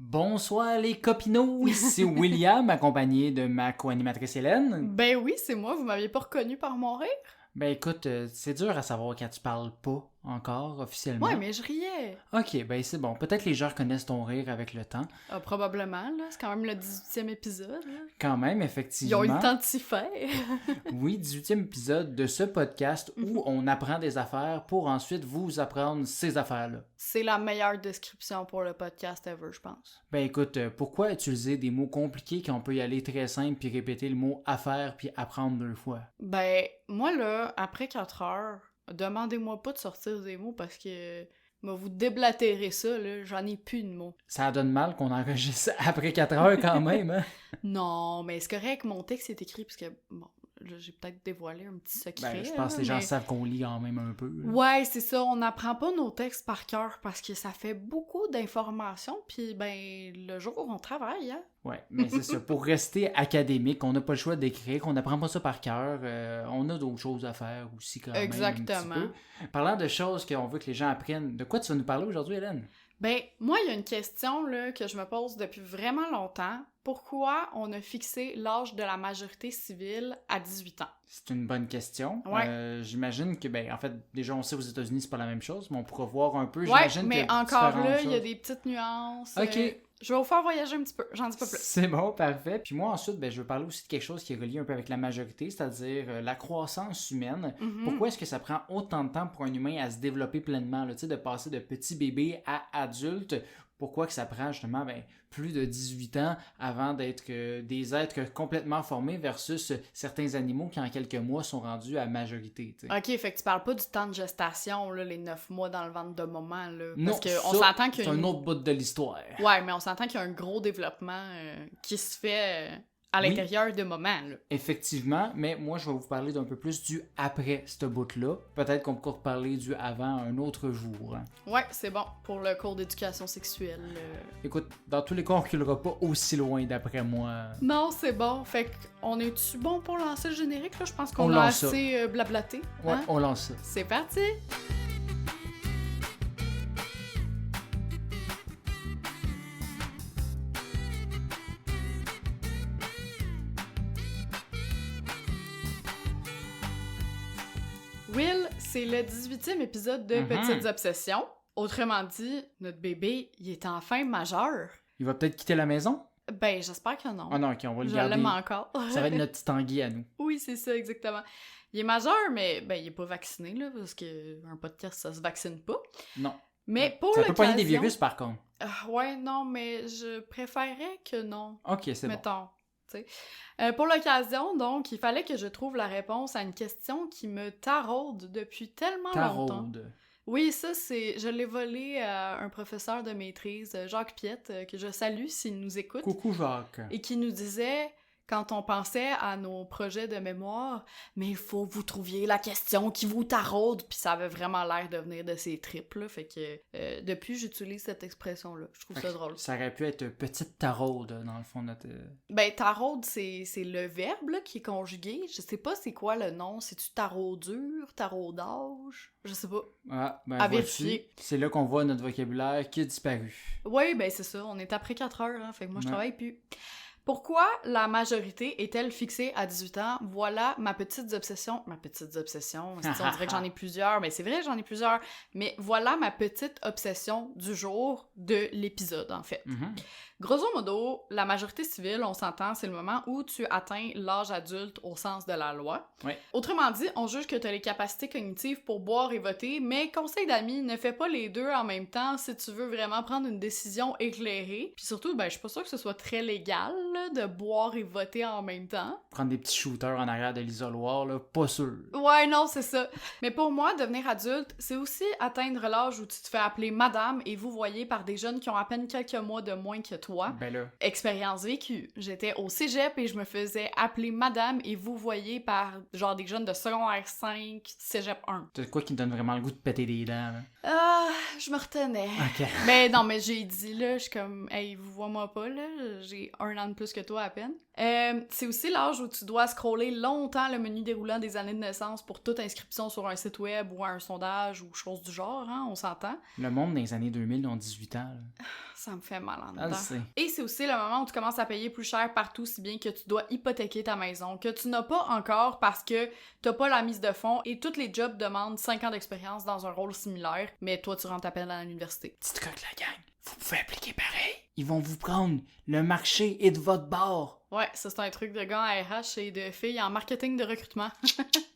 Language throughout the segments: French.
Bonsoir les copinos, ici William, accompagné de ma co-animatrice Hélène. Ben oui, c'est moi, vous m'aviez pas reconnu par mon rire? Ben écoute, c'est dur à savoir quand tu parles pas encore officiellement. Ouais, mais je riais. Ok, ben c'est bon. Peut-être les gens reconnaissent ton rire avec le temps. Ah, probablement, là. C'est quand même le 18e épisode, là. Quand même, Ils effectivement. ont eu le temps de s'y faire. Oui, 18e épisode de ce podcast où on apprend des affaires pour ensuite vous apprendre ces affaires-là. C'est la meilleure description pour le podcast ever, je pense. Ben écoute, pourquoi utiliser des mots compliqués quand on peut y aller très simple puis répéter le mot affaire puis apprendre 2 fois? Ben, moi, là, après 4 heures, demandez-moi pas de sortir des mots parce que... vous déblatérez ça, là, j'en ai plus de mots. Ça donne mal qu'on enregistre après 4 heures quand même, hein? Non, mais c'est correct, mon texte est écrit parce que, bon, là, j'ai peut-être dévoilé un petit secret. Ben, je pense que les gens savent qu'on lit quand même un peu. Là. Ouais, c'est ça, on n'apprend pas nos textes par cœur parce que ça fait beaucoup d'informations, puis ben, le jour où on travaille, hein. Ouais, mais c'est ça. Pour rester académique, on n'a pas le choix d'écrire, qu'on n'apprend pas ça par cœur. On a d'autres choses à faire aussi quand même. Exactement. Un petit peu. Parlant de choses qu'on veut que les gens apprennent, de quoi tu vas nous parler aujourd'hui, Hélène? Ben, moi, il y a une question là, que je me pose depuis vraiment longtemps. Pourquoi on a fixé l'âge de la majorité civile à 18 ans? C'est une bonne question. Ouais. J'imagine que, ben, en fait, déjà, on sait aux États-Unis, c'est pas la même chose, mais on pourra voir un peu. Ouais, J'imagine mais que encore là, il y a choses. des petites nuances. Ok. Je vais vous faire voyager un petit peu, j'en dis pas plus. C'est bon, parfait. Puis moi, ensuite, ben, je veux parler aussi de quelque chose qui est relié un peu avec la majorité, c'est-à-dire la croissance humaine. Mhm. Pourquoi est-ce que ça prend autant de temps pour un humain à se développer pleinement, là, de passer de petit bébé à adulte? Pourquoi que ça prend justement plus de 18 ans avant d'être des êtres complètement formés versus certains animaux qui en quelques mois sont rendus à majorité, t'sais. Ok, fait que tu parles pas du temps de gestation, là, les 9 mois dans le ventre de maman, là. Non, Parce que ça, on s'entend qu'il y a c'est un autre bout de l'histoire. Ouais, mais on s'entend qu'il y a un gros développement qui se fait à l'intérieur de moments, là. Effectivement, mais moi, je vais vous parler d'un peu plus du après ce bout-là. Peut-être qu'on peut reparler du avant un autre jour. Hein. Ouais, c'est bon, pour le cours d'éducation sexuelle. Écoute, dans tous les cas, on reculera pas aussi loin, d'après moi. Non, c'est bon. Fait qu'on est-tu bon pour lancer le générique, là? Je pense qu'on On a lance assez blablaté. Ouais, Hein? on lance ça. C'est parti! Will, c'est le 18e épisode de Petites Obsessions. Autrement dit, notre bébé, il est enfin majeur. Il va peut-être quitter la maison? Ben, j'espère que non. Ah non, ok, on va le Je garder. l'aime encore. Ça va être notre petit Tanguy à nous. Oui, c'est ça, exactement. Il est majeur, mais ben, il est pas vacciné, là, parce qu'un podcast, ça se vaccine pas. Non. Mais pour ça l'occasion... peut pogner des virus, par contre. Ouais, non, mais je préférerais que non. Ok, c'est bon. Mettons. Pour l'occasion, donc, il fallait que je trouve la réponse à une question qui me taraude depuis tellement longtemps. Taraude. Oui, ça, c'est... Je l'ai volé à un professeur de maîtrise, Jacques Piette, que je salue s'il nous écoute. Coucou Jacques. Et qui nous disait, quand on pensait à nos projets de mémoire, mais il faut que vous trouviez la question qui vous taraude, puis ça avait vraiment l'air de venir de ses tripes, là, fait que depuis, j'utilise cette expression-là. Je trouve ça drôle. Ça aurait pu être petite taraude, dans le fond, notre... Ben, taraude, c'est le verbe, là, qui est conjugué. Je sais pas c'est quoi le nom. C'est-tu taraudure, taraudage? Je sais pas. Ah, ben À voici. vérifier. C'est là qu'on voit notre vocabulaire qui a disparu. Oui, ben c'est ça. On est après 4 heures, hein, fait que moi, je Ouais. travaille plus. Pourquoi la majorité est-elle fixée à 18 ans? Voilà ma petite obsession. Ma petite obsession. On dirait que j'en ai plusieurs. Mais c'est vrai, j'en ai plusieurs. Mais voilà ma petite obsession du jour de l'épisode, en fait. Mhm. Grosso modo, la majorité civile, on s'entend, c'est le moment où tu atteins l'âge adulte au sens de la loi. Ouais. Autrement dit, on juge que tu as les capacités cognitives pour boire et voter, mais conseil d'amis, ne fais pas les deux en même temps si tu veux vraiment prendre une décision éclairée. Puis surtout, ben, je suis pas sûre que ce soit très légal là, de boire et voter en même temps. Prendre des petits shooters en arrière de l'isoloir, là, pas sûr. Ouais, non, c'est ça. Mais pour moi, devenir adulte, c'est aussi atteindre l'âge où tu te fais appeler madame et vous voyez par des jeunes qui ont à peine quelques mois de moins que toi. Ben là. Expérience vécue. J'étais au cégep et je me faisais appeler madame et vous voyez par genre des jeunes de secondaire 5, cégep 1. C'est quoi qui me donne vraiment le goût de péter des dents, là? Ah, je me retenais. Ok. Mais non, mais j'ai dit là, je suis comme, hey, vous voyez-moi pas là, j'ai 1 an de plus que toi à peine. C'est aussi l'âge où tu dois scroller longtemps le menu déroulant des années de naissance pour toute inscription sur un site web ou un sondage ou chose du genre, hein, on s'entend. Le monde dans les années 2000 ont 18 ans. Là. Ça me fait mal en Ah, dedans. c'est... Et c'est aussi le moment où tu commences à payer plus cher partout, si bien que tu dois hypothéquer ta maison, que tu n'as pas encore parce que t'as pas la mise de fonds et tous les jobs demandent 5 ans d'expérience dans un rôle similaire, mais toi tu rentres à peine à l'université. Petite coque la gang, vous pouvez appliquer pareil. Ils vont vous prendre, le marché est de votre bord. Ouais, ça c'est un truc de gars en RH et de filles en marketing de recrutement.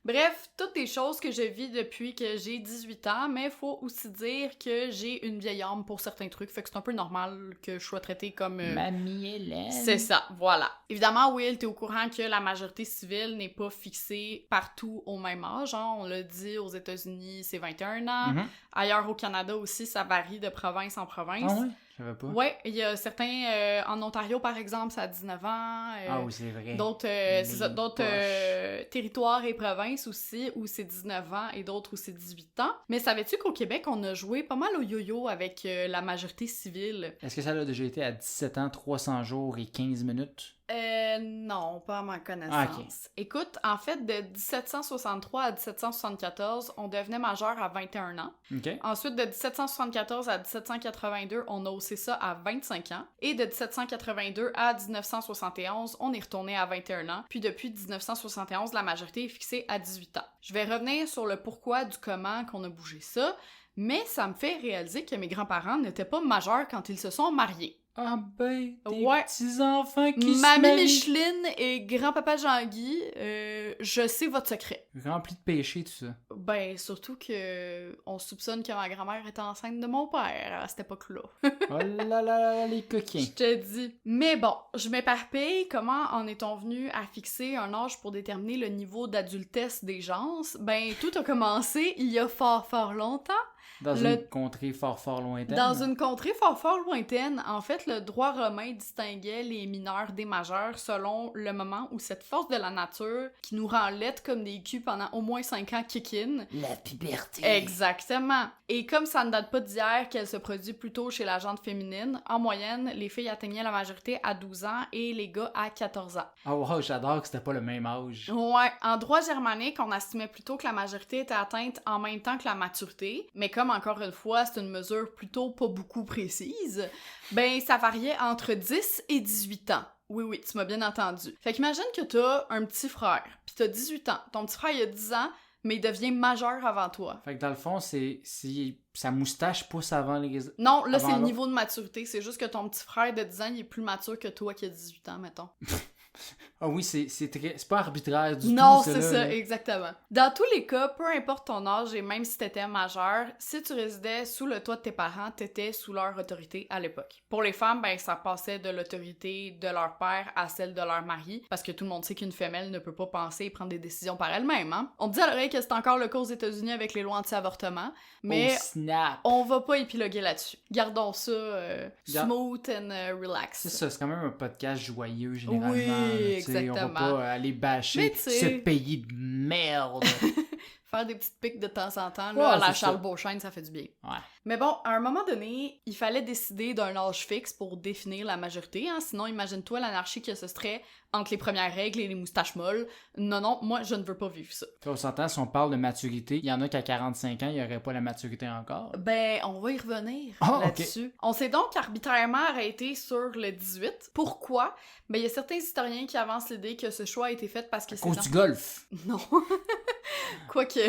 Bref, toutes des choses que je vis depuis que j'ai 18 ans, mais faut aussi dire que j'ai une vieille âme pour certains trucs, fait que c'est un peu normal que je sois traitée comme... Mamie Hélène. C'est ça, voilà. Évidemment, Will, t'es au courant que la majorité civile n'est pas fixée partout au même âge, hein? On l'a dit, aux États-Unis, c'est 21 ans. Mm-hmm. Ailleurs au Canada aussi, ça varie de province en province. Ah ouais? Je savais pas. Ouais, il y a certains... en Ontario, par exemple, c'est à 19 ans. Ah oui, c'est vrai. D'autres, c'est ça, d'autres territoires et provinces aussi où c'est 19 ans et d'autres où c'est 18 ans. Mais savais-tu qu'au Québec, on a joué pas mal au yo-yo avec la majorité civile? Est-ce que ça a déjà été à 17 ans, 300 jours et 15 minutes? Non, pas à ma connaissance. Ah, ok. Écoute, en fait, de 1763 à 1774, on devenait majeur à 21 ans. OK. Ensuite, de 1774 à 1782, on a haussé ça à 25 ans. Et de 1782 à 1971, on est retourné à 21 ans. Puis depuis 1971, la majorité est fixée à 18 ans. Je vais revenir sur le pourquoi du comment qu'on a bougé ça, mais ça me fait réaliser que mes grands-parents n'étaient pas majeurs quand ils se sont mariés. Ah ben, des Ouais. petits-enfants qui se Mamie marient. Micheline et grand-papa Jean-Guy, je sais votre secret. Rempli de péché, tout ça. Ben, surtout que on soupçonne que ma grand-mère était enceinte de mon père à cette époque-là. Oh là là là, les coquins. Je te dis. Mais bon, je m'éparpille. Comment en est-on venu à fixer un âge pour déterminer le niveau d'adultesse des gens? Ben, tout a commencé il y a fort longtemps. Dans une contrée fort lointaine. Dans une contrée fort lointaine, en fait, le droit romain distinguait les mineurs des majeurs selon le moment où cette force de la nature qui nous rend laides comme des culs pendant au moins 5 ans kick in. La puberté. Exactement. Et comme ça ne date pas d'hier qu'elle se produit plutôt chez la gente féminine, en moyenne, les filles atteignaient la majorité à 12 ans et les gars à 14 ans. Oh wow, j'adore que c'était pas le même âge. Ouais, en droit germanique, on estimait plutôt que la majorité était atteinte en même temps que la maturité, mais comme encore une fois, c'est une mesure plutôt pas beaucoup précise, ben ça variait entre 10 et 18 ans. Oui, tu m'as bien entendu. Fait qu'imagine que t'as un petit frère, pis t'as 18 ans. Ton petit frère, il a 10 ans, mais il devient majeur avant toi. Fait que dans le fond, c'est sa moustache pousse avant les... Non, là, avant c'est le l'autre. niveau de maturité. C'est juste que ton petit frère de 10 ans, il est plus mature que toi qui a 18 ans, mettons. Ah oui, c'est pas arbitraire du Non, tout, c'est ça, là. exactement. Dans tous les cas, peu importe ton âge et même si t'étais majeur, si tu résidais sous le toit de tes parents, t'étais sous leur autorité à l'époque. Pour les femmes, ben ça passait de l'autorité de leur père à celle de leur mari, parce que tout le monde sait qu'une femelle ne peut pas penser et prendre des décisions par elle-même, hein. On te dit à l'oreille que c'est encore le cas aux États-Unis avec les lois anti-avortement, mais Oh snap! on va pas épiloguer là-dessus. Gardons ça smooth and relax. C'est ça, c'est quand même un podcast joyeux, généralement. Oui, là, exactement. On va pas aller bâcher Mais tu sais- ce pays de merde. Faire des petites piques de temps en temps, Ouais, là, à la c'est Charles ça. Beauchesne, ça fait du bien. Ouais. Mais bon, à un moment donné, il fallait décider d'un âge fixe pour définir la majorité, hein? Sinon, imagine-toi l'anarchie que ce serait entre les premières règles et les moustaches molles. Non, moi, je ne veux pas vivre ça. On s'entend, si on parle de maturité, il y en a qu'à 45 ans, il n'y aurait pas la maturité encore. Ben, on va y revenir Ah, là-dessus. On s'est donc arbitrairement arrêté sur le 18. Pourquoi? Ben, il y a certains historiens qui avancent l'idée que ce choix a été fait parce que À c'est... cause du golf. Non. Quoique,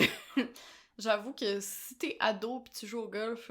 j'avoue que si t'es ado pis tu joues au golf,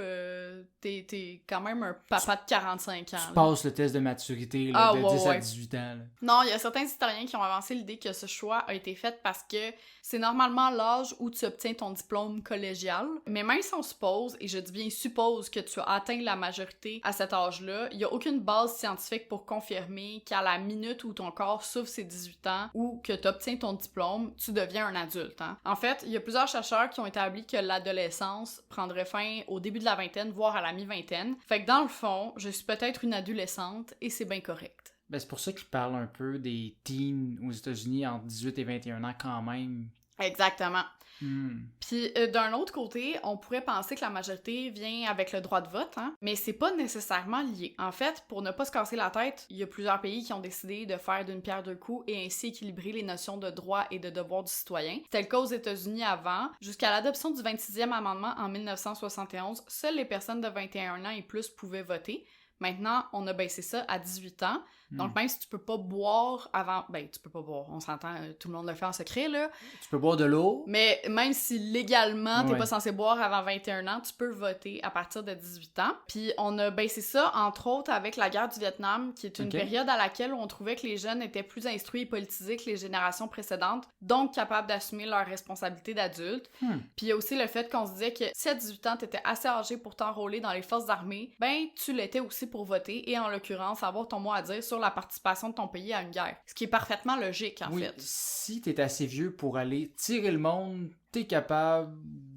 t'es quand même un papa de 45 ans. Tu là. passes le test de maturité là, Ah, de ouais, 10 à ouais. 18 ans. Là. Non, il y a certains historiens qui ont avancé l'idée que ce choix a été fait parce que c'est normalement l'âge où tu obtiens ton diplôme collégial. Mais même si on suppose, et je dis bien suppose, que tu as atteint la majorité à cet âge-là, il n'y a aucune base scientifique pour confirmer qu'à la minute où ton corps souffre ses 18 ans ou que tu obtiens ton diplôme, tu deviens un adulte. Hein. En fait, il y a plusieurs chercheurs qui ont établi que l'adolescence prendrait fin au début de la vingtaine, voire à la mi-vingtaine. Fait que dans le fond, je suis peut-être une adolescente et c'est bien correct. Ben, c'est pour ça qu'ils parlent un peu des teens aux États-Unis entre 18 et 21 ans quand même. Exactement. Hmm. Puis d'un autre côté, on pourrait penser que la majorité vient avec le droit de vote, hein, mais c'est pas nécessairement lié. En fait, pour ne pas se casser la tête, il y a plusieurs pays qui ont décidé de faire d'une pierre deux coups et ainsi équilibrer les notions de droit et de devoir du citoyen. C'était le cas aux États-Unis avant. Jusqu'à l'adoption du 26e amendement en 1971, seules les personnes de 21 ans et plus pouvaient voter. Maintenant, on a baissé ça à 18 ans. Donc, même si tu peux pas boire avant... Ben, tu peux pas boire, on s'entend, tout le monde le fait en secret, là. Tu peux boire de l'eau. Mais même si légalement, t'es Ouais. pas censé boire avant 21 ans, tu peux voter à partir de 18 ans. Puis on a baissé ça, entre autres, avec la guerre du Vietnam, qui est une Ok. période à laquelle on trouvait que les jeunes étaient plus instruits et politisés que les générations précédentes, donc capables d'assumer leurs responsabilités d'adultes. Puis il y a aussi le fait qu'on se disait que si à 18 ans, t'étais assez âgé pour t'enrôler dans les forces armées, ben tu l'étais aussi pour voter, et en l'occurrence, avoir ton mot à dire sur la participation de ton pays à une guerre. Ce qui est parfaitement logique, en Oui, fait. si t'es assez vieux pour aller tirer le monde, t'es capable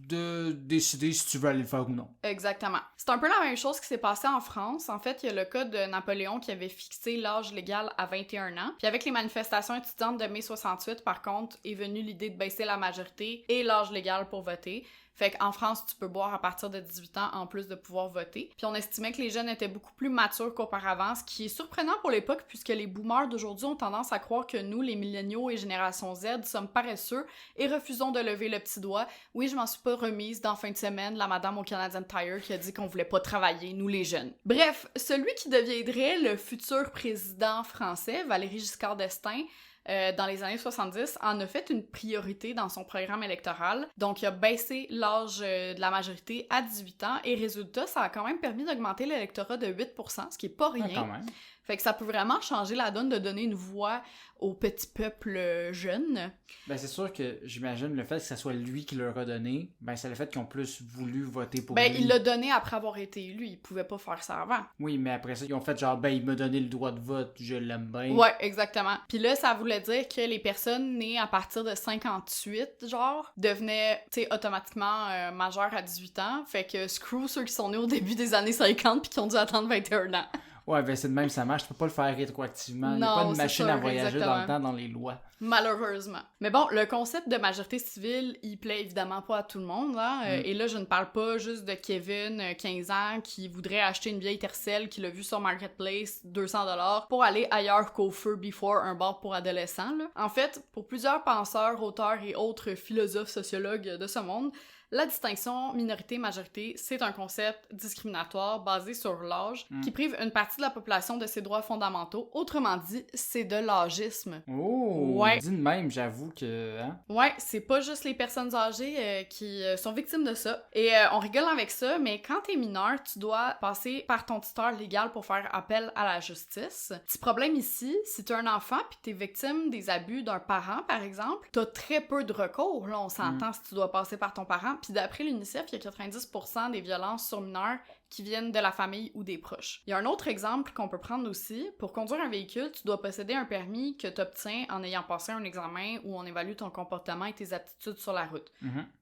de décider si tu veux aller le faire ou non. Exactement. C'est un peu la même chose qui s'est passé en France. En fait, il y a le cas de Napoléon qui avait fixé l'âge légal à 21 ans. Puis avec les manifestations étudiantes de mai 68, par contre, est venue l'idée de baisser la majorité et l'âge légal pour voter. Fait qu'en France, tu peux boire à partir de 18 ans en plus de pouvoir voter. Puis on estimait que les jeunes étaient beaucoup plus matures qu'auparavant, ce qui est surprenant pour l'époque puisque les boomers d'aujourd'hui ont tendance à croire que nous, les milléniaux et génération Z, sommes paresseux et refusons de lever le petit doigt. Oui, je m'en suis pas remise dans fin de semaine, la madame au Canadian Tire qui a dit qu'on voulait pas travailler, nous les jeunes. Bref, celui qui deviendrait le futur président français, Valéry Giscard d'Estaing, dans les années 70, en a fait une priorité dans son programme électoral. Donc, il a baissé l'âge de la majorité à 18 ans et résultat, ça a quand même permis d'augmenter l'électorat de 8%, ce qui est pas rien. Ah, quand même. Fait que ça peut vraiment changer la donne de donner une voix au petit peuple jeune. Ben, c'est sûr que j'imagine le fait que ce soit lui qui leur a donné, ben, c'est le fait qu'ils ont plus voulu voter pour Ben, lui. il l'a donné après avoir été élu, il pouvait pas faire ça avant. Oui, mais après ça, ils ont fait genre, ben, il m'a donné le droit de vote, je l'aime bien. Ouais, exactement. Puis là, ça voulait dire que les personnes nées à partir de 58, genre, devenaient, tu sais, automatiquement majeures à 18 ans. Fait que screw ceux qui sont nés au début des années 50 puis qui ont dû attendre 21 ans. Ouais, ben, c'est de même, ça marche. Tu peux pas le faire rétroactivement. Il n'y a Non, pas de c'est machine sûr, à voyager exactement. dans le temps dans les lois. Malheureusement. Mais bon, le concept de majorité civile, il plaît évidemment pas à tout le monde, hein. Et là, je ne parle pas juste de Kevin, 15 ans, qui voudrait acheter une vieille Tercel qu'il a vue sur Marketplace, 200$ pour aller ailleurs qu'au Fur Before, un bar pour adolescents, là. En fait, pour plusieurs penseurs, auteurs et autres philosophes, sociologues de ce monde, la distinction minorité-majorité, c'est un concept discriminatoire basé sur l'âge qui prive une partie de la population de ses droits fondamentaux. Autrement dit, c'est de l'âgisme. Oh! Ouais. Dit de même, j'avoue que... Hein? Ouais, c'est pas juste les personnes âgées qui sont victimes de ça. Et on rigole avec ça, mais quand t'es mineur, tu dois passer par ton tuteur légal pour faire appel à la justice. Petit problème ici, si t'es un enfant pis t'es victime des abus d'un parent, par exemple, t'as très peu de recours. Là, on s'entend si tu dois passer par ton parent. Puis d'après l'UNICEF, il y a 90% des violences sur mineurs qui viennent de la famille ou des proches. Il y a un autre exemple qu'on peut prendre aussi. Pour conduire un véhicule, tu dois posséder un permis que tu obtiens en ayant passé un examen où on évalue ton comportement et tes aptitudes sur la route.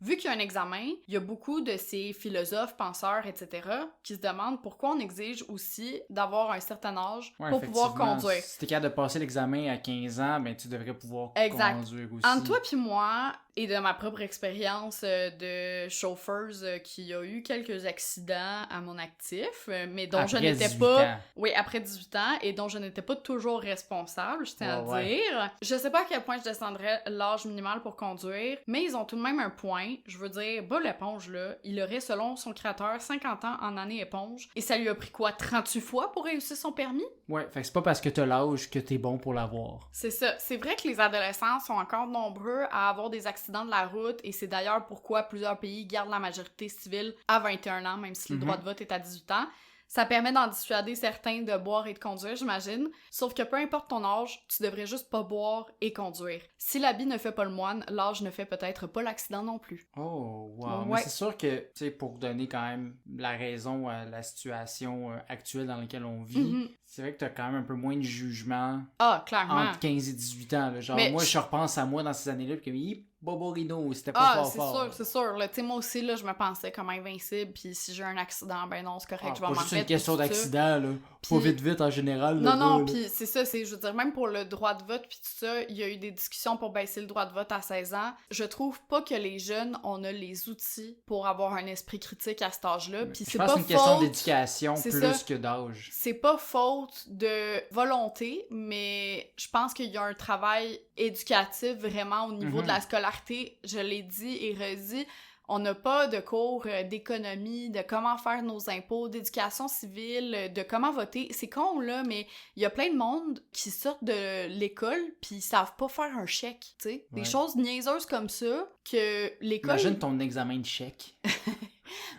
Vu qu'il y a un examen, il y a beaucoup de ces philosophes, penseurs, etc. qui se demandent pourquoi on exige aussi d'avoir un certain âge Ouais, pour pouvoir effectivement, conduire. Si t'es capable de passer l'examen à 15 ans, ben tu devrais pouvoir Exact. conduire aussi. Entre toi puis moi, et de ma propre expérience de chauffeuse qui a eu quelques accidents à mon actif, mais dont je Après n'étais 18 pas... ans. Oui, après 18 ans, et dont je n'étais pas toujours responsable, je tiens à Ouais. dire. Je sais pas à quel point je descendrais l'âge minimal pour conduire, mais ils ont tout de même un point. Je veux dire, Bob l'éponge, là, il aurait, selon son créateur, 50 ans en année éponge, et ça lui a pris quoi, 38 fois pour réussir son permis? Ouais, fait que c'est pas parce que t'as l'âge que t'es bon pour l'avoir. C'est ça. C'est vrai que les adolescents sont encore nombreux à avoir des accidents de la route et c'est d'ailleurs pourquoi plusieurs pays gardent la majorité civile à 21 ans, même si le droit de vote est à 18 ans. Ça permet d'en dissuader certains de boire et de conduire, j'imagine. Sauf que peu importe ton âge, tu devrais juste pas boire et conduire. Si l'habit ne fait pas le moine, l'âge ne fait peut-être pas l'accident non plus. Oh, wow. Ouais. Mais c'est sûr que, tu sais, pour donner quand même la raison à la situation actuelle dans laquelle on vit, c'est vrai que t'as quand même un peu moins de jugement Ah, clairement. entre 15 et 18 ans. Là. Genre, Mais moi, je repense à moi dans ces années-là, puis Boborino, c'était pas fort. C'est sûr. Tu sais, moi aussi, là, je me pensais comme invincible, puis si j'ai un accident, ben non, c'est correct, je vais m'en remettre. C'est juste une question d'accident, là. Puis... Pas vite en général. Non, puis c'est ça, je veux dire, même pour le droit de vote, puis tout ça, il y a eu des discussions pour baisser le droit de vote à 16 ans. Je trouve pas que les jeunes, on a les outils pour avoir un esprit critique à cet âge-là, puis c'est pas faute... Je pense que c'est une question d'éducation plus que d'âge. C'est pas faute de volonté, mais je pense qu'il y a un travail éducatif vraiment au niveau de la scolarité. Je l'ai dit et redit, on n'a pas de cours d'économie, de comment faire nos impôts, d'éducation civile, de comment voter. C'est con, là, mais il y a plein de monde qui sortent de l'école puis ils savent pas faire un chèque, tu sais. Des choses niaiseuses comme ça que l'école... Imagine ton examen de chèque.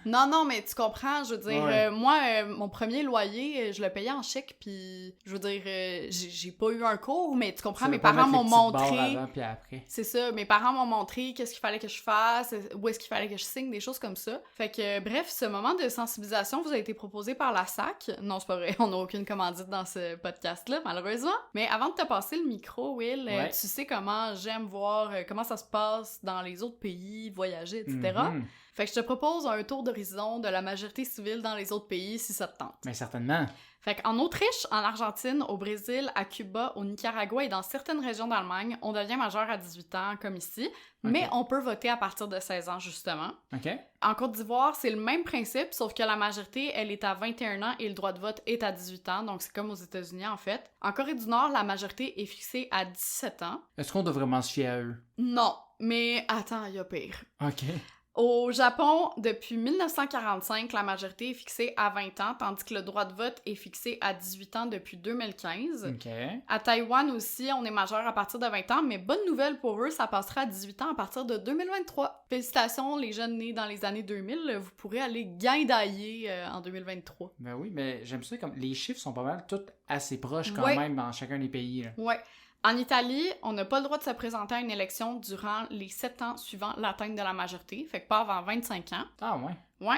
Non, mais tu comprends, je veux dire, moi, mon premier loyer, je le payais en chèque, puis je veux dire, j'ai pas eu un cours, mais tu comprends, mes parents m'ont montré... Avant, puis après. C'est ça, mes parents m'ont montré qu'est-ce qu'il fallait que je fasse, où est-ce qu'il fallait que je signe, des choses comme ça. Fait que, bref, ce moment de sensibilisation vous a été proposé par la SAC. Non, c'est pas vrai, on n'a aucune commandite dans ce podcast-là, malheureusement. Mais avant de te passer le micro, Will, tu sais comment j'aime voir comment ça se passe dans les autres pays, voyager, etc. Fait que je te propose un tour d'horizon de la majorité civile dans les autres pays, si ça te tente. Mais certainement. Fait qu'en Autriche, en Argentine, au Brésil, à Cuba, au Nicaragua et dans certaines régions d'Allemagne, on devient majeur à 18 ans, comme ici, mais on peut voter à partir de 16 ans, justement. En Côte d'Ivoire, c'est le même principe, sauf que la majorité, elle est à 21 ans et le droit de vote est à 18 ans, donc c'est comme aux États-Unis, en fait. En Corée du Nord, la majorité est fixée à 17 ans. Est-ce qu'on doit vraiment se fier à eux? Non, mais attends, il y a pire. OK. Au Japon, depuis 1945, la majorité est fixée à 20 ans, tandis que le droit de vote est fixé à 18 ans depuis 2015. À Taïwan aussi, on est majeur à partir de 20 ans, mais bonne nouvelle pour eux, ça passera à 18 ans à partir de 2023. Félicitations, les jeunes nés dans les années 2000, vous pourrez aller guindailler en 2023. Ben oui, mais j'aime ça, comme les chiffres sont pas mal tous assez proches quand même dans chacun des pays. Là. Ouais. En Italie, on n'a pas le droit de se présenter à une élection durant les 7 ans suivant l'atteinte de la majorité, fait que pas avant 25 ans. Ah ouais? Ouais,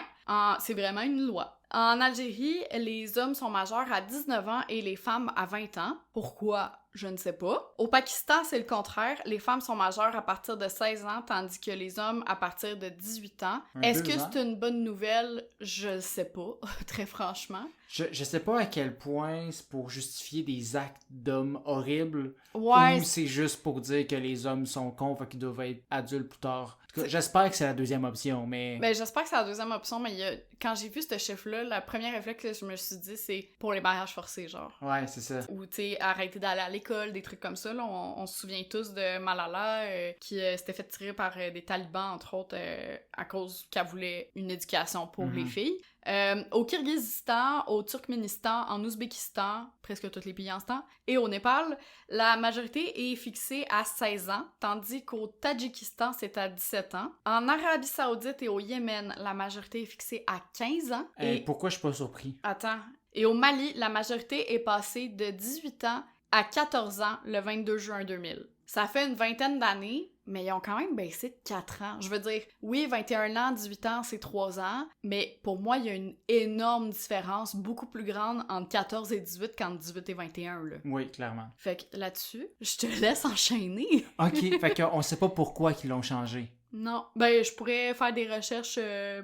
c'est vraiment une loi. En Algérie, les hommes sont majeurs à 19 ans et les femmes à 20 ans. Pourquoi? Je ne sais pas. Au Pakistan, c'est le contraire. Les femmes sont majeures à partir de 16 ans, tandis que les hommes à partir de 18 ans. Est-ce que c'est une bonne nouvelle? Je sais pas, très franchement. Je sais pas à quel point c'est pour justifier des actes d'hommes horribles ou c'est juste pour dire que les hommes sont cons fait qu'ils doivent être adultes plus tard. En tout cas, j'espère que c'est la deuxième option, mais... Ben, j'espère que c'est la deuxième option, mais quand j'ai vu ce chiffre-là, le premier réflexe que je me suis dit, c'est pour les mariages forcés, genre. Ouais, c'est ça. Ou, tu sais, arrêter d'aller à l'école, des trucs comme ça, là. On se souvient tous de Malala, qui s'était fait tirer par des talibans, entre autres, à cause qu'elle voulait une éducation pour les filles. Au Kirghizistan, au Turkménistan, en Ouzbékistan, presque tous les pays en ce temps, et au Népal, la majorité est fixée à 16 ans, tandis qu'au Tadjikistan, c'est à 17 ans. En Arabie Saoudite et au Yémen, la majorité est fixée à 15 ans. Et pourquoi je suis pas surpris? Attends. Et au Mali, la majorité est passée de 18 ans à 14 ans le 22 juin 2000. Ça fait une vingtaine d'années, mais ils ont quand même baissé de 4 ans. Je veux dire, oui, 21 ans, 18 ans, c'est 3 ans, mais pour moi, il y a une énorme différence, beaucoup plus grande entre 14 et 18 qu'entre 18 et 21, là. Oui, clairement. Fait que là-dessus, je te laisse enchaîner. OK, fait qu'on sait pas pourquoi ils l'ont changé. Non, ben je pourrais faire des recherches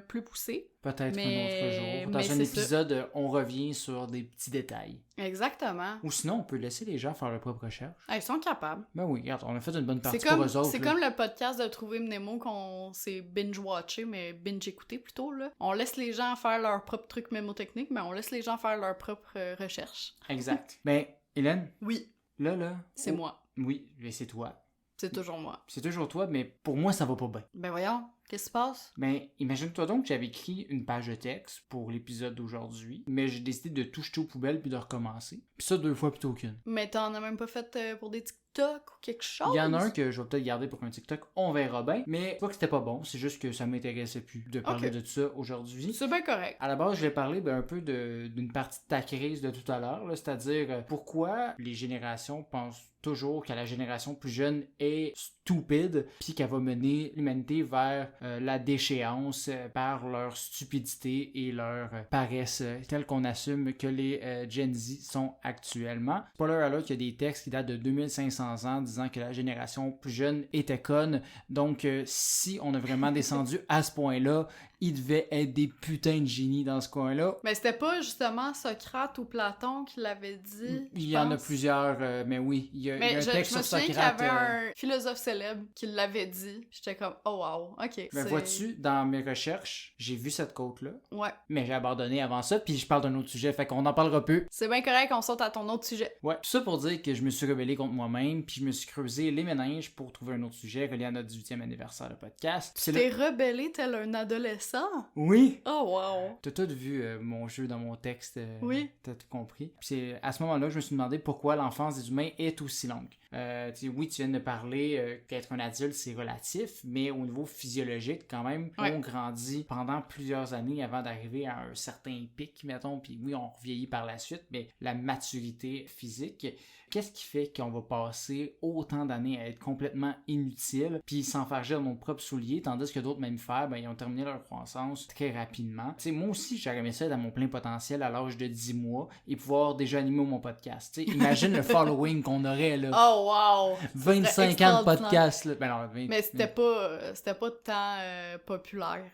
plus poussées. Peut-être un autre jour. Dans un épisode, on revient sur des petits détails. Exactement. Ou sinon, on peut laisser les gens faire leur propre recherche. Ils sont capables. Ben oui, regarde, on a fait une bonne partie pour eux autres. C'est comme le podcast de Trouver Nemo qu'on s'est binge-watché, mais binge-écouté plutôt, là. On laisse les gens faire leur propre truc mémotechnique, mais on laisse les gens faire leur propre recherche. Exact. Ben, Hélène? Oui. Là. C'est moi. Oui, mais c'est toi. C'est toujours moi. C'est toujours toi, mais pour moi, ça va pas bien. Ben voyons, qu'est-ce qui se passe? Ben, imagine-toi donc que j'avais écrit une page de texte pour l'épisode d'aujourd'hui, mais j'ai décidé de tout jeter aux poubelles puis de recommencer. Puis ça 2 fois plutôt qu'une. Mais t'en as même pas fait pour des TikTok ou quelque chose? Il y en a un que je vais peut-être garder pour un TikTok, on verra bien. Mais pas que c'était pas bon, c'est juste que ça m'intéressait plus de parler de tout ça aujourd'hui. C'est bien correct. À la base, je vais parler un peu d'une partie de ta crise de tout à l'heure, c'est-à-dire pourquoi les générations pensent toujours que la génération plus jeune est stupide, puis qu'elle va mener l'humanité vers la déchéance par leur stupidité et leur paresse, telle qu'on assume que les Gen Z sont actuellement. Spoiler alert, il y a des textes qui datent de 2500 200 ans disant que la génération plus jeune était conne. Donc, si on a vraiment descendu à ce point-là, il devait être des putains de génies dans ce coin-là. Mais c'était pas justement Socrate ou Platon qui l'avait dit? Il y en a plusieurs, mais oui. Il y a un texte sur Socrate. Je me souviens qu'il y avait un philosophe célèbre qui l'avait dit. J'étais comme, oh wow, ok. Mais vois-tu, dans mes recherches, j'ai vu cette quote-là. Ouais. Mais j'ai abandonné avant ça, puis je parle d'un autre sujet, fait qu'on en parlera peu. C'est bien correct, on saute à ton autre sujet. Ouais, tout ça pour dire que je me suis rebellé contre moi-même, puis je me suis creusé les méninges pour trouver un autre sujet relié à notre 18e anniversaire de podcast. Tu t'es rebellé tel un adolescent? Oui! Oh wow! T'as tout vu mon jeu dans mon texte. Oui. T'as tout compris. Puis c'est à ce moment-là que je me suis demandé pourquoi l'enfance des humains est aussi longue. Oui, tu viens de parler qu'être un adulte, c'est relatif, mais au niveau physiologique, quand même, on grandit pendant plusieurs années avant d'arriver à un certain pic, mettons, puis oui, on revieillit par la suite, mais la maturité physique, qu'est-ce qui fait qu'on va passer autant d'années à être complètement inutile, puis sans faire gire nos propres souliers, tandis que d'autres mammifères, ils ont terminé leur croissance très rapidement. Tu sais, moi aussi, j'aurais aimé ça être à mon plein potentiel à l'âge de 10 mois et pouvoir déjà animer mon podcast. Tu sais, imagine le following qu'on aurait, là. Oh wow! 25 ans de podcast, là. Ben non, mais c'était pas tant populaire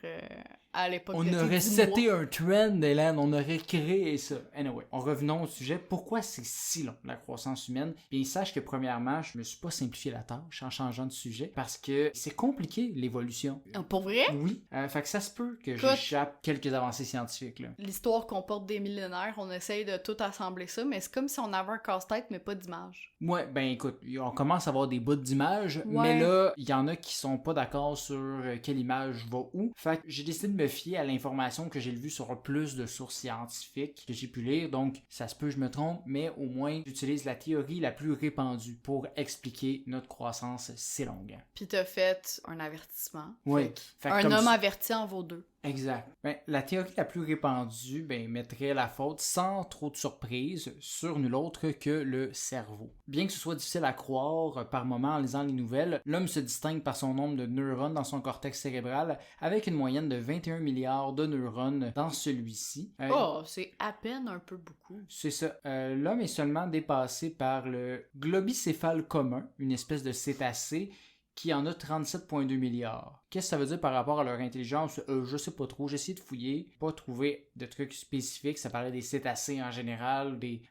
à l'époque. On aurait seté un trend, Hélène, on aurait créé ça. Anyway, revenons au sujet. Pourquoi c'est si long, la croissance humaine? Bien, sache que premièrement, je me suis pas simplifié la tâche en changeant de sujet, parce que c'est compliqué, l'évolution. Pour vrai? Oui. Fait que ça se peut que j'échappe quelques avancées scientifiques, là. L'histoire comporte des millénaires, on essaye de tout assembler ça, mais c'est comme si on avait un casse-tête, mais pas d'image. Ouais, ben écoute, on commence à avoir des bouts d'images, mais là, il y en a qui sont pas d'accord sur quelle image va où. Fait que j'ai décidé de me fier à l'information que j'ai vue sur plus de sources scientifiques que j'ai pu lire, donc ça se peut je me trompe, mais au moins j'utilise la théorie la plus répandue pour expliquer notre croissance si longue. Puis t'as fait un avertissement. Oui. Un homme averti en vaut deux. Exact. Ben, la théorie la plus répandue mettrait la faute sans trop de surprise sur nul autre que le cerveau. Bien que ce soit difficile à croire par moments en lisant les nouvelles, l'homme se distingue par son nombre de neurones dans son cortex cérébral avec une moyenne de 21 milliards de neurones dans celui-ci. C'est à peine un peu beaucoup. C'est ça. L'homme est seulement dépassé par le globicéphale commun, une espèce de cétacé, qui en a 37,2 milliards. Qu'est-ce que ça veut dire par rapport à leur intelligence? Je sais pas trop. J'ai essayé de fouiller, pas trouver de trucs spécifiques. Ça parlait des cétacés en général, des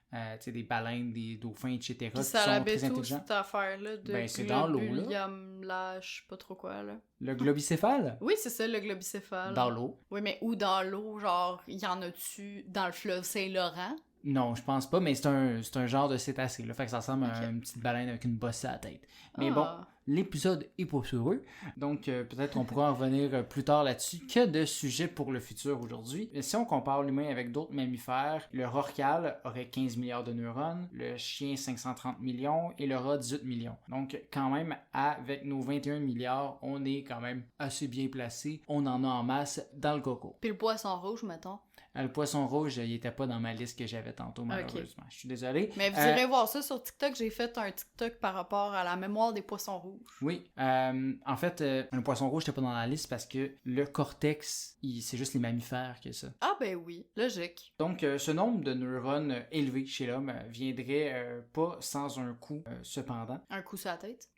baleines, des dauphins, etc. Puis qui ça sont l'avait très tout, intelligents. cette affaire-là de c'est dans l'eau, là. Je sais pas trop quoi, là. Le globicéphale? Oui, c'est ça, le globicéphale. Dans l'eau. Oui, mais où dans l'eau? Genre, y en a-tu dans le fleuve Saint-Laurent? Non, je pense pas, mais c'est un genre de cétacé. Là, fait que ça ressemble à une petite baleine avec une bosse à la tête. Mais bon, l'épisode est pas sur eux, donc peut-être on pourra en revenir plus tard là-dessus. Que de sujets pour le futur aujourd'hui. Si on compare l'humain avec d'autres mammifères, le rorqual aurait 15 milliards de neurones, le chien 530 millions et le rat 18 millions. Donc quand même, avec nos 21 milliards, on est quand même assez bien placé. On en a en masse dans le coco. Puis le poisson rouge, mettons. Le poisson rouge, il était pas dans ma liste que j'avais tantôt, malheureusement. Je suis désolé. Mais vous irez voir ça sur TikTok. J'ai fait un TikTok par rapport à la mémoire des poissons rouges. Oui. En fait, le poisson rouge n'était pas dans la liste parce que le cortex, c'est juste les mammifères que ça. Ah ben oui, logique. Donc, ce nombre de neurones élevé chez l'homme viendrait pas sans un coût, cependant. Un coup sur la tête?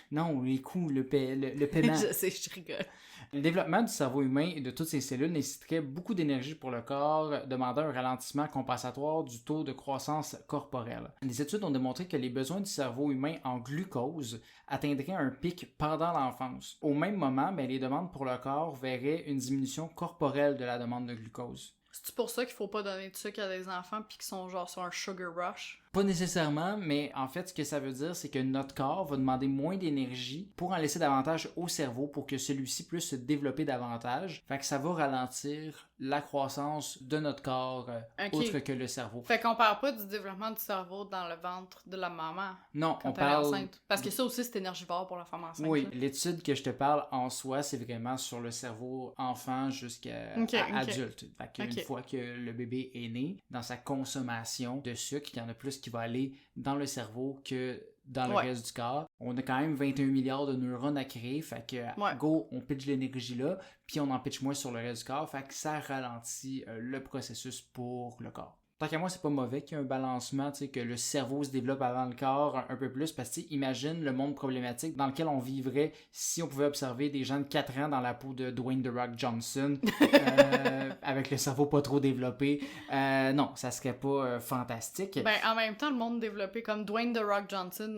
Non, les coups, le paiement. Je sais, je rigole. Le développement du cerveau humain et de toutes ses cellules nécessiterait beaucoup d'énergie pour le corps, demandant un ralentissement compensatoire du taux de croissance corporelle. Les études ont démontré que les besoins du cerveau humain en glucose atteindraient un pic pendant l'enfance. Au même moment, les demandes pour le corps verraient une diminution corporelle de la demande de glucose. C'est pour ça qu'il faut pas donner de sucre à des enfants puis qu'ils sont genre sur un sugar rush? Pas nécessairement, mais en fait, ce que ça veut dire, c'est que notre corps va demander moins d'énergie pour en laisser davantage au cerveau pour que celui-ci puisse se développer davantage. Fait que ça va ralentir la croissance de notre corps autre que le cerveau. Fait qu'on parle pas du développement du cerveau dans le ventre de la maman. Non, on parle... enceinte. Parce que ça aussi, c'est énergivore pour la femme enceinte. Oui, l'étude que je te parle en soi, c'est vraiment sur le cerveau enfant jusqu'à adulte. Fait qu'une fois que le bébé est né, dans sa consommation de sucre, il y en a plus qui va aller dans le cerveau que dans le reste du corps. On a quand même 21 milliards de neurones à créer, fait que go, on pitch l'énergie là, puis on en pitch moins sur le reste du corps, fait que ça ralentit le processus pour le corps. Tant qu'à moi, c'est pas mauvais qu'il y ait un balancement, tu sais, que le cerveau se développe avant le corps un peu plus, parce que tu sais, imagine le monde problématique dans lequel on vivrait si on pouvait observer des gens de 4 ans dans la peau de Dwayne The Rock Johnson, avec le cerveau pas trop développé. Non, ça serait pas fantastique. Ben, en même temps, le monde développé comme Dwayne The Rock Johnson,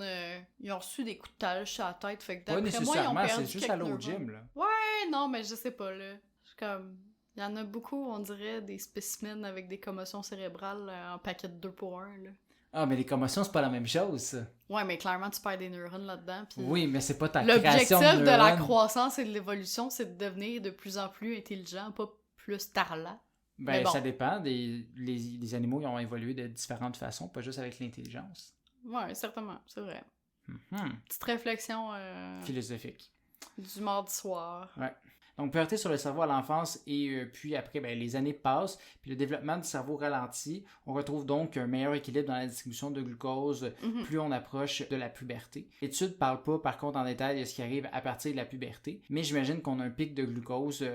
ils ont reçu des coups de talche sur la tête, fait que Pas d'après moi, ils ont nécessairement, perdu c'est juste quelques aller au neurones. gym, là. Ouais, non, mais je sais pas, là. Je suis comme... Il y en a beaucoup, on dirait, des spécimens avec des commotions cérébrales en paquet de 2 pour 1, là. Ah, mais les commotions, c'est pas la même chose, ça. Ouais, mais clairement, tu perds des neurones là-dedans, puis... Oui, mais c'est pas ta L'objectif création de de la neurones. croissance et de l'évolution, c'est de devenir de plus en plus intelligent, pas plus tarlant. Ben, Mais bon. ça dépend. Les animaux, ils ont évolué de différentes façons, pas juste avec l'intelligence. Ouais, certainement, c'est vrai. Mhm. Petite réflexion Philosophique. du mardi soir. Ouais. Donc, priorité sur le cerveau à l'enfance et puis après, ben, les années passent, puis le développement du cerveau ralentit. On retrouve donc un meilleur équilibre dans la distribution de glucose plus on approche de la puberté. L'étude ne parle pas, par contre, en détail de ce qui arrive à partir de la puberté, mais j'imagine qu'on a un pic de glucose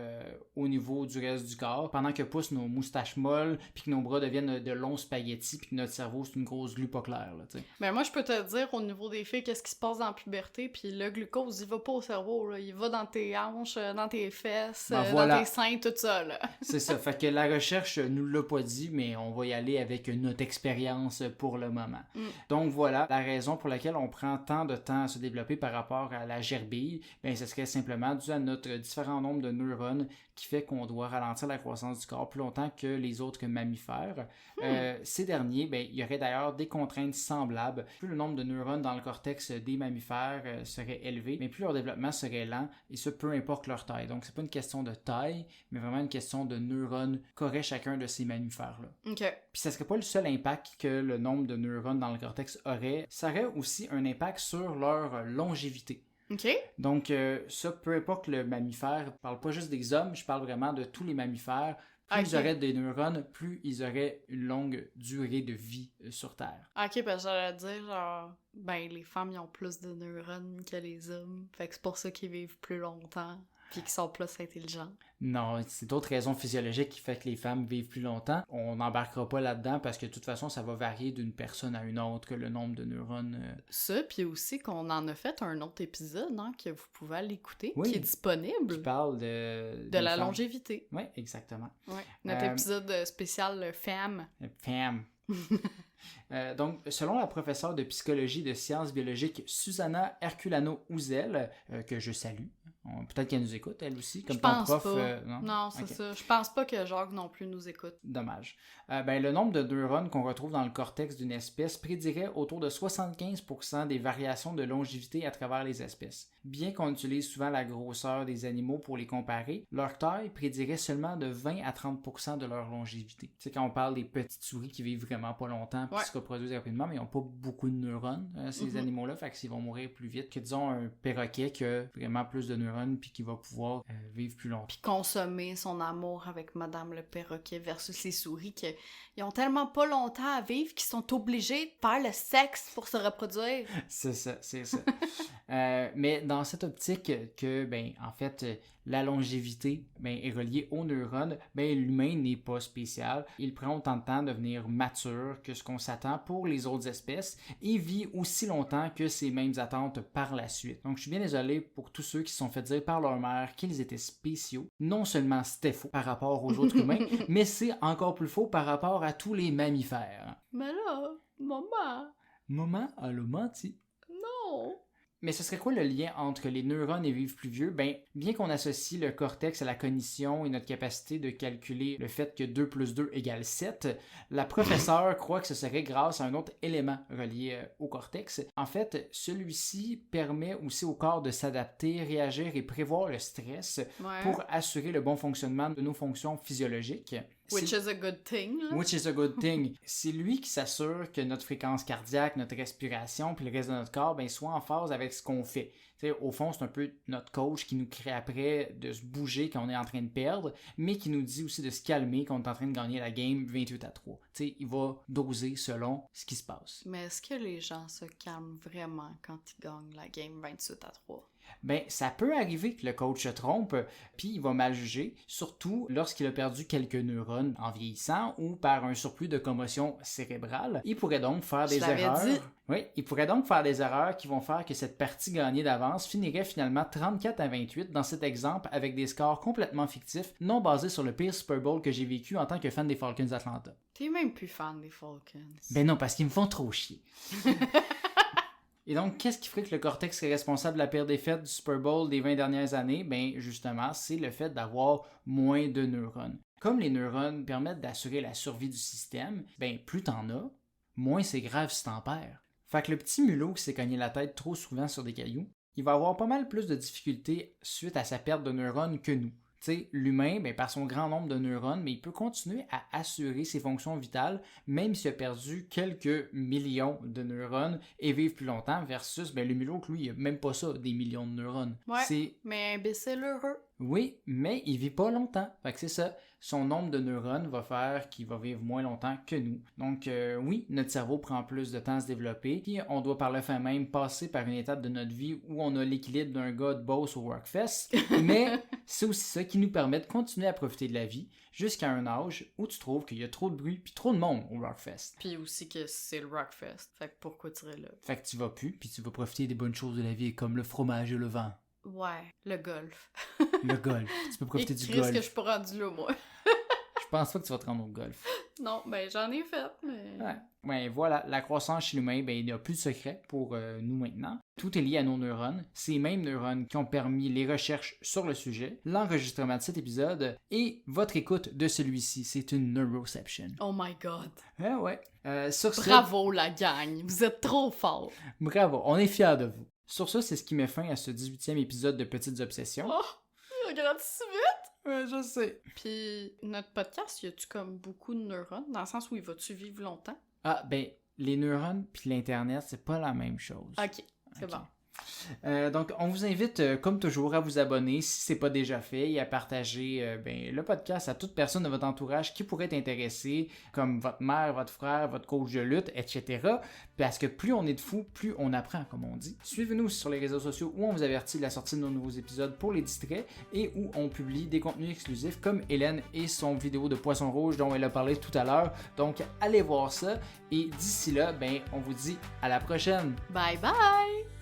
au niveau du reste du corps, pendant que poussent nos moustaches molles, puis que nos bras deviennent de longs spaghettis, puis que notre cerveau, c'est une grosse glu pas claire, là, tu sais. Ben moi, je peux te dire, au niveau des filles, qu'est-ce qui se passe dans la puberté, puis le glucose, il va pas au cerveau, là. Il va dans tes hanches, dans tes fesses, Ben voilà. dans tes seins, tout ça, là. C'est ça. Fait que la recherche nous l'a pas dit, mais on va y aller avec notre expérience pour le moment. Donc voilà, la raison pour laquelle on prend tant de temps à se développer par rapport à la gerbille, ben ce serait simplement dû à notre différent nombre de neurones qui fait qu'on doit ralentir la croissance du corps plus longtemps que les autres mammifères. Ces derniers, ben, il y aurait d'ailleurs des contraintes semblables. Plus le nombre de neurones dans le cortex des mammifères serait élevé, mais plus leur développement serait lent, et ce peu importe leur taille. Donc c'est pas une question de taille, mais vraiment une question de neurones qu'aurait chacun de ces mammifères-là. OK. Puis ça serait pas le seul impact que le nombre de neurones dans le cortex aurait, ça aurait aussi un impact sur leur longévité. OK. Donc ça, peu importe le mammifère, je parle pas juste des hommes, je parle vraiment de tous les mammifères. Plus ils auraient des neurones, plus ils auraient une longue durée de vie sur Terre. OK, parce que j'allais dire, genre, ben, les femmes, ils ont plus de neurones que les hommes, fait que c'est pour ça qu'ils vivent plus longtemps, puis qu'ils sont plus intelligents. Non, c'est d'autres raisons physiologiques qui font que les femmes vivent plus longtemps. On n'embarquera pas là-dedans parce que de toute façon, ça va varier d'une personne à une autre que le nombre de neurones. Ça, puis aussi qu'on en a fait un autre épisode, hein, que vous pouvez aller écouter, Oui, qui est disponible. Qui parle de la femmes. longévité. Oui, exactement. Ouais. Notre épisode spécial Femme. Femme. Donc, selon la professeure de psychologie de sciences biologiques Susanna Herculano-Ouzel, que je salue, peut-être qu'elle nous écoute, elle aussi, comme Je ton pense prof. pas. Non, Non, c'est Ok. ça. Je pense pas que Jacques non plus nous écoute. Dommage. Ben, le nombre de neurones qu'on retrouve dans le cortex d'une espèce prédirait autour de 75% des variations de longévité à travers les espèces. Bien qu'on utilise souvent la grosseur des animaux pour les comparer, leur taille prédirait seulement de 20 à 30% de leur longévité. Tu sais, quand on parle des petites souris qui vivent vraiment pas longtemps et qui se reproduisent rapidement, mais ils n'ont pas beaucoup de neurones, ces animaux-là, fait qu'ils vont mourir plus vite que, disons, un perroquet qui a vraiment plus de neurones puis qui va pouvoir vivre plus longtemps. Puis consommer son amour avec Madame le perroquet versus les souris qui ils ont tellement pas longtemps à vivre qu'ils sont obligés de faire le sexe pour se reproduire. C'est ça, c'est ça. Mais dans cette optique que, ben, en fait, la longévité est reliée aux neurones, l'humain n'est pas spécial. Il prend autant de temps de devenir mature que ce qu'on s'attend pour les autres espèces et vit aussi longtemps que ces mêmes attentes par la suite. Donc, je suis bien désolé pour tous ceux qui se sont fait dire par leur mère qu'ils étaient spéciaux. Non seulement c'était faux par rapport aux autres humains, mais c'est encore plus faux par rapport à tous les mammifères. Mais là, maman... Maman, elle a menti. Non! Mais ce serait quoi le lien entre les neurones et vivre plus vieux? Bien qu'on associe le cortex à la cognition et notre capacité de calculer le fait que 2 plus 2 égale 7, la professeure croit que ce serait grâce à un autre élément relié au cortex. En fait, celui-ci permet aussi au corps de s'adapter, réagir et prévoir le stress pour assurer le bon fonctionnement de nos fonctions physiologiques. Which is a good thing. Là. Which is a good thing. C'est lui qui s'assure que notre fréquence cardiaque, notre respiration, puis le reste de notre corps, soit en phase avec ce qu'on fait. T'sais, au fond, c'est un peu notre coach qui nous crée après de se bouger quand on est en train de perdre, mais qui nous dit aussi de se calmer quand on est en train de gagner la game 28-3. T'sais, il va doser selon ce qui se passe. Mais est-ce que les gens se calment vraiment quand ils gagnent la game 28-3? Ben, ça peut arriver que le coach se trompe, puis il va mal juger, surtout lorsqu'il a perdu quelques neurones en vieillissant ou par un surplus de commotion cérébrale. Il pourrait donc faire des erreurs. Dit. Oui, il pourrait donc faire des erreurs qui vont faire que cette partie gagnée d'avance finirait finalement 34-28 dans cet exemple avec des scores complètement fictifs, non basés sur le pire Super Bowl que j'ai vécu en tant que fan des Falcons d'Atlanta. T'es même plus fan des Falcons. Ben non, parce qu'ils me font trop chier. Et donc, qu'est-ce qui ferait que le cortex serait responsable de la pire défaite du Super Bowl des 20 dernières années? Ben, justement, c'est le fait d'avoir moins de neurones. Comme les neurones permettent d'assurer la survie du système, ben, plus t'en as, moins c'est grave si t'en perds. Fait que le petit mulot qui s'est cogné la tête trop souvent sur des cailloux, il va avoir pas mal plus de difficultés suite à sa perte de neurones que nous. T'sais, l'humain, ben, par son grand nombre de neurones, mais il peut continuer à assurer ses fonctions vitales, même s'il a perdu quelques millions de neurones et vivre plus longtemps, versus le mulot, lui, il a même pas ça, des millions de neurones. Ouais, mais imbécile heureux. Oui, mais il vit pas longtemps. Fait que c'est ça. Son nombre de neurones va faire qu'il va vivre moins longtemps que nous. Donc oui, notre cerveau prend plus de temps à se développer, puis on doit par le fait même passer par une étape de notre vie où on a l'équilibre d'un gars de boss au Workfest, mais c'est aussi ça qui nous permet de continuer à profiter de la vie jusqu'à un âge où tu trouves qu'il y a trop de bruit puis trop de monde au Rockfest. Puis aussi que c'est le Rockfest. Fait que pourquoi tu irais là? Fait que tu vas plus, puis tu vas profiter des bonnes choses de la vie comme le fromage et le vin. Ouais, le golf. Le golf. Tu peux profiter du golf. Qu'est-ce que je suis pas rendu là, moi? Je pense pas que tu vas te rendre au golf. Non, ben j'en ai fait, mais... Ouais, voilà, la croissance chez l'humain, ben, il n'y a plus de secret pour nous maintenant. Tout est lié à nos neurones, ces mêmes neurones qui ont permis les recherches sur le sujet, l'enregistrement de cet épisode et votre écoute de celui-ci. C'est une neuroception. Oh my god. Ah ouais. Bravo la gang, vous êtes trop forts. Bravo, on est fiers de vous. Sur ça, c'est ce qui met fin à ce 18e épisode de Petites Obsessions. Oh, il regarde si vite! Ouais, je sais. Puis, notre podcast, y a-tu comme beaucoup de neurones? Dans le sens où il va-tu vivre longtemps? Ah, ben, les neurones puis l'Internet, c'est pas la même chose. Ok, c'est bon. Donc, on vous invite, comme toujours, à vous abonner si ce n'est pas déjà fait et à partager le podcast à toute personne de votre entourage qui pourrait être intéressée, comme votre mère, votre frère, votre coach de lutte, etc. Parce que plus on est de fous, plus on apprend, comme on dit. Suivez-nous sur les réseaux sociaux où on vous avertit de la sortie de nos nouveaux épisodes pour les distraits et où on publie des contenus exclusifs comme Hélène et son vidéo de poisson rouge dont elle a parlé tout à l'heure. Donc, allez voir ça et d'ici là, on vous dit à la prochaine. Bye bye!